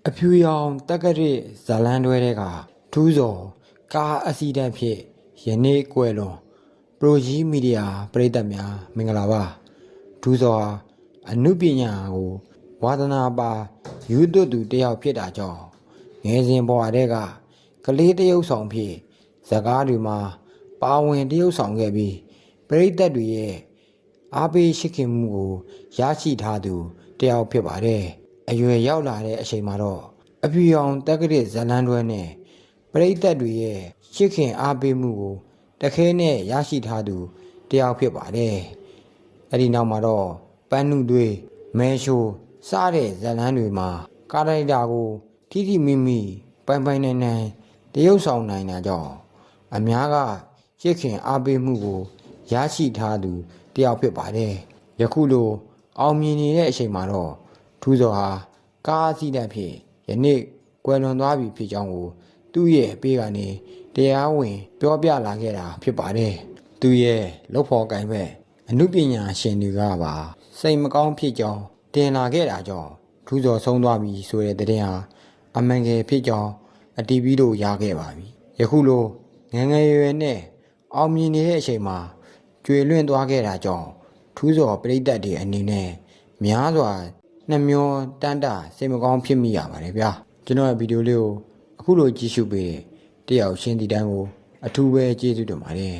အဖြူရောင်တက္ကရာဇလန်းတွဲတဲ့ကထူးစော်ကားအစီတန့်ဖြစ်ယနေ့ကွယ်လွန်ပရိုကြီးမီဒီယာပရိသတ်များမင်္ဂလာပါထူးစော်ဟာအနုပညာကိုဝါသနာပါယူသွတ်သူတယောက်ဖြစ်တာကြောင့်ငယ်စဉ်ဘဝတည်းကကလေးတရုပ်ဆောင်ဖြစ်ဇကားတွေမှာပါဝင်တရုပ်ဆောင်ခဲ့ပြီးပရိသတ်တွေရဲ့အားပေးရှိခင်မှုကိုရရှိထားသူတယောက်ဖြစ်ပါတယ်အရွယ်ရောက်လာတဲ့အချိန်မှာတော့အဖြူရောင်တက္ကရာဇလန်းတွဲနဲ့ပရိသတ်တွေရဲ့ရှိခင်အားပေးမှုကိုတခဲနဲ့ရရှိထားသူတယောက်ဖြစ်ပါတယ်အဲ့ဒီနောက်မှာတော့ပန်းနုသွေးမဲရှိုးစတဲ့ဇလန်းတွေမှာကာရိုက်တာကိုထိထိမိမိပိုင်ပိုင်နိုင်နိုင်တရုပ်ဆောင်နိုင်တာကြောင့်အများကရှိခင်အားပေးမှုကိုရရှိထားသူတယောက်ဖြစ်ပါတယ်ယခုလိုအောင်မြင်နေတဲ့အချိန်မှာတော့ထူးစော်ဟာကားအစီတန့်ဖြစ်ယနေ့ကွယ်လွန်သွားပြီဖြစ်ကြောင်းကိုသူ့ရဲ့အပေးကနေတရားဝင်ပြောပြလာခဲ့တာဖြစ်ပါတယ်သူရဲ့လုပ်ဖော်ကိုင်ဘက်အနုပညာရှင်တွေကပါစိတ်မကောင်းဖြစ်ကြောင်းတင်လာခဲ့တာကြောင့်ထူးစော်ဆုံးသွားပြီဆိုတဲ့တဲ့ဟာအမှန်ငယ်ဖြစ်ကြောင်းအတီးပြီးတော့ရခဲ့ပါပြီယခုလိုငယ်ငယ်ရွယ်နဲ့အောင်မြင်နေတဲ့အချိန်မှာကျွေလွင့်သွားခဲ့တာကြောင့်ထူးစော်ပရိသတ်တွေအနေနဲ့များစွာနှမျောတန်းတာစိတ်မကောင်းဖြစ်မိရပါတယ်ဗျာကျွန်တော်ရဲ့ဗီဒီယိုလေးကိုအခုလိုကြည့်ရှုပေးတဲ့တယောက်ရှင်းဒီတိုင်းကိုအထူးပဲကျေးဇူးတင်ပါတယ်